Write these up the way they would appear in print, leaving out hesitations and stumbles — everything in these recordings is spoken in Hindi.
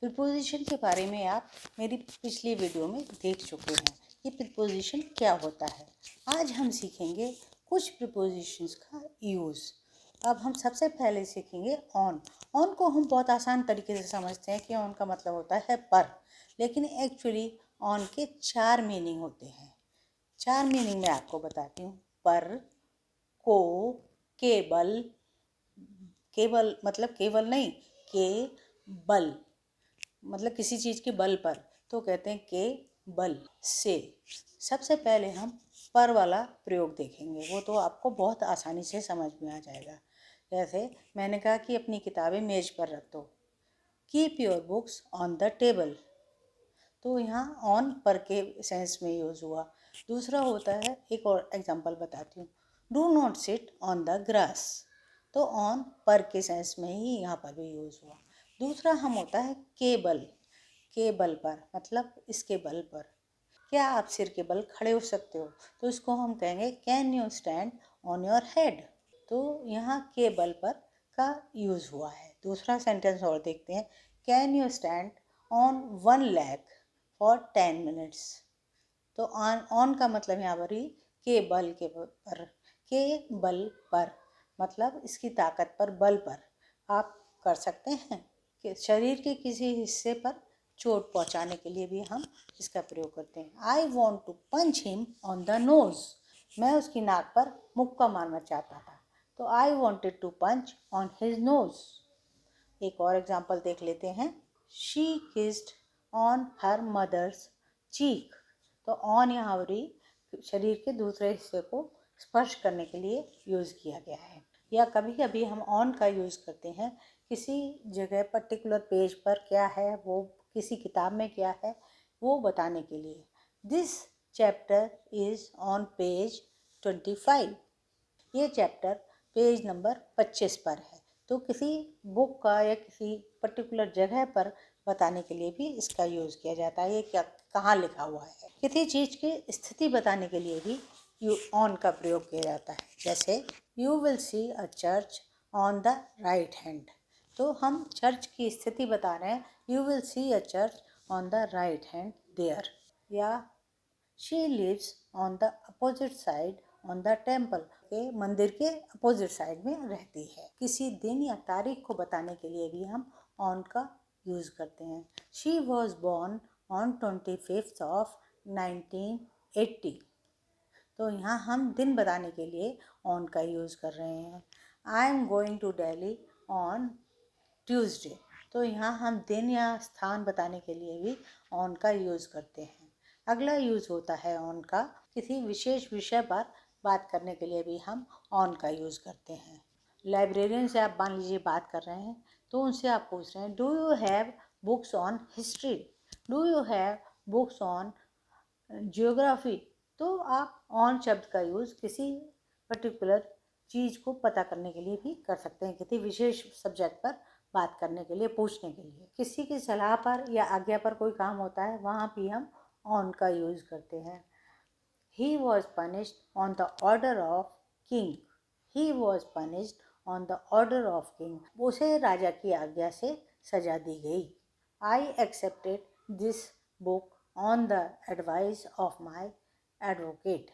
प्रीपोजिशन के बारे में आप मेरी पिछली वीडियो में देख चुके हैं कि प्रीपोजिशन क्या होता है। आज हम सीखेंगे कुछ प्रीपोजिशंस का यूज़। अब हम सबसे पहले सीखेंगे ऑन। ऑन को हम बहुत आसान तरीके से समझते हैं कि ऑन का मतलब होता है पर, लेकिन एक्चुअली ऑन के 4 मीनिंग होते हैं। 4 मीनिंग मैं आपको बताती हूँ। पर, को, केवल, केवल मतलब केवल नहीं, केवल मतलब किसी चीज़ के बल पर, तो कहते हैं के बल से। सबसे पहले हम पर वाला प्रयोग देखेंगे, वो तो आपको बहुत आसानी से समझ में आ जाएगा। जैसे मैंने कहा कि अपनी किताबें मेज पर रख दो, keep your books on the table, तो यहाँ ऑन पर के सेंस में यूज़ हुआ। दूसरा होता है, एक और एग्जांपल बताती हूँ, do not sit on the grass, तो ऑन पर के सेंस में ही यहाँ पर भी यूज़ हुआ। दूसरा हम होता है केबल, के बल पर मतलब इसके बल पर। क्या आप सिर के बल खड़े हो सकते हो, तो इसको हम कहेंगे can you stand on your head, तो यहाँ के बल पर का यूज़ हुआ है। दूसरा सेंटेंस और देखते हैं, can you stand on one leg for 10 minutes, तो ऑन का मतलब यहाँ पर ही के बल पर मतलब इसकी ताकत पर, बल पर आप कर सकते हैं कि शरीर के किसी हिस्से पर चोट पहुंचाने के लिए भी हम इसका प्रयोग करते हैं। I want to punch him on the nose, मैं उसकी नाक पर मुक्का मारना चाहता था, तो I wanted to punch on his nose. एक और एग्जाम्पल देख लेते हैं, she kissed on her mother's cheek, तो ऑन यहाँ पर शरीर के दूसरे हिस्से को स्पर्श करने के लिए यूज़ किया गया है। या कभी कभी हम ऑन का यूज़ करते हैं किसी जगह पर्टिकुलर पेज पर क्या है, वो किसी किताब में क्या है, वो बताने के लिए। This chapter is on page 25, ये चैप्टर पेज नंबर 25 पर है, तो किसी बुक का या किसी पर्टिकुलर जगह पर बताने के लिए भी इसका यूज़ किया जाता है, ये क्या कहाँ लिखा हुआ है। किसी चीज़ की स्थिति बताने के लिए भी ऑन का प्रयोग किया जाता है। जैसे you will see a church on the right hand, तो हम चर्च की स्थिति बता रहे हैं, you will see a church on the right hand there. या she lives on the opposite side on the temple, के मंदिर के अपोजिट साइड में रहती है। किसी दिन या तारीख को बताने के लिए भी हम ऑन का यूज़ करते हैं। She was born on 25 of 1980, तो यहाँ हम दिन बताने के लिए ऑन का यूज़ कर रहे हैं। I am going to Delhi on Tuesday, तो यहाँ हम दिन या स्थान बताने के लिए भी ऑन का यूज़ करते हैं। अगला यूज़ होता है ऑन का, किसी विशेष विषय पर बात करने के लिए भी हम ऑन का यूज़ करते हैं। लाइब्रेरियन से आप मान लीजिए बात कर रहे हैं, तो उनसे आप पूछ रहे हैं, do you have books on history, do you have books on geography, तो आप ऑन शब्द का यूज़ किसी पर्टिकुलर चीज़ को पता करने के लिए भी कर सकते हैं, किसी विशेष सब्जेक्ट पर बात करने के लिए, पूछने के लिए। किसी की सलाह पर या आज्ञा पर कोई काम होता है, वहाँ भी हम ऑन का यूज़ करते हैं। He was punished on the order of king, he was punished on the order of king, उसे राजा की आज्ञा से सजा दी गई। I accepted this book on the advice of my advocate,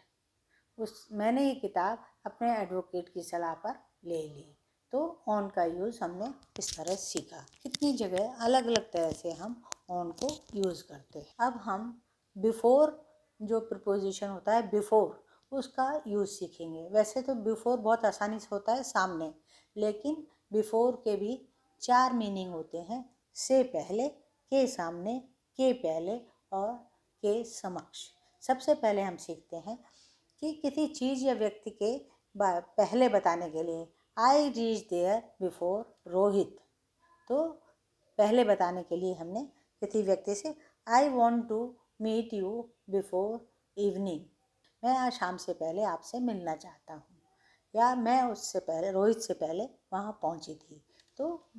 मैंने ये किताब अपने एडवोकेट की सलाह पर ले ली। तो ऑन का यूज़ हमने इस तरह सीखा। कितनी जगह अलग अलग तरह से हम ऑन को यूज़ करते हैं। अब हम बिफोर, जो प्रपोजिशन होता है बिफोर, उसका यूज़ सीखेंगे। वैसे तो बिफोर बहुत आसानी से होता है सामने, लेकिन बिफोर के भी 4 मीनिंग होते हैं, से पहले, के सामने, के पहले और के समक्ष। सबसे पहले हम सीखते हैं कि किसी चीज़ या व्यक्ति के पहले बताने के लिए, I reach there before Rohit, तो पहले बताने के लिए हमने किसी व्यक्ति से, I want to meet you before evening, मैं आज शाम से पहले आपसे मिलना चाहता हूँ, या मैं उससे पहले, रोहित से पहले वहाँ पहुँची थी। तो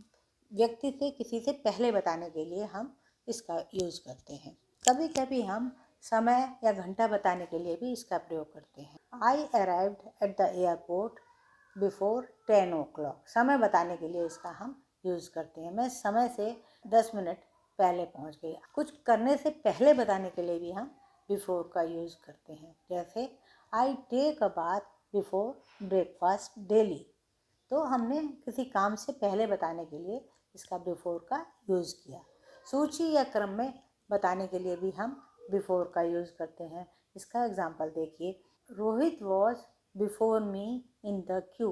व्यक्ति से किसी से पहले बताने के लिए हम इसका यूज़ करते हैं। कभी कभी हम समय या घंटा बताने के लिए भी इसका प्रयोग करते हैं। आई arrived at the airport before 10 o'clock, समय बताने के लिए इसका हम यूज़ करते हैं, मैं समय से 10 मिनट पहले पहुंच गई। कुछ करने से पहले बताने के लिए भी हम बिफोर का यूज़ करते हैं। जैसे I take a bath before breakfast daily. तो हमने किसी काम से पहले बताने के लिए इसका बिफोर का यूज़ किया। सूची या क्रम में बताने के लिए भी हम बिफोर का यूज़ करते हैं। इसका एग्जाम्पल देखिए, Rohit was before me in the Q.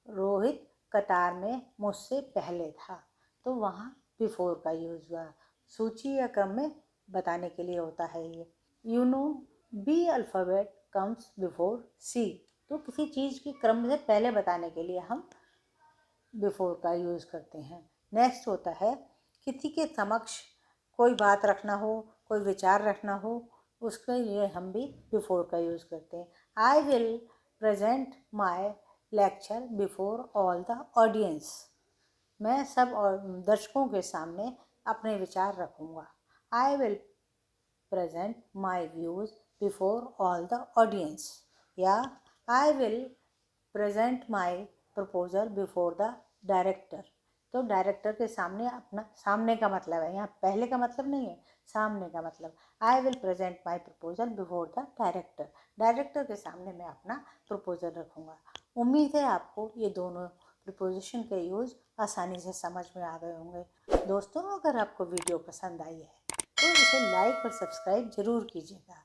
Rohit कतार में मुझसे पहले था, तो वहाँ बिफोर का यूज़ हुआ। सूची या क्रम में बताने के लिए होता है ये। You know B alphabet comes before C. तो किसी चीज़ की क्रम से पहले बताने के लिए हम बिफोर का यूज़ करते हैं। नेक्स्ट होता है, किसी के समक्ष कोई बात रखना हो, कोई विचार रखना हो, उसके लिए हम भी बिफोर का यूज़ करते हैं। I will present my lecture before all the audience. मैं सब और दर्शकों के सामने अपने विचार रखूँगा। I will present my views before all the audience. या I will present my proposal before the director. तो डायरेक्टर के सामने, अपना सामने का मतलब है, यहाँ पहले का मतलब नहीं है, सामने का मतलब। आई will present my proposal before the director. Director के सामने मैं अपना प्रपोजल रखूँगा। उम्मीद है आपको ये दोनों प्रिपोजिशन के यूज़ आसानी से समझ में आ गए होंगे। दोस्तों, अगर आपको वीडियो पसंद आई है तो इसे लाइक और सब्सक्राइब ज़रूर कीजिएगा।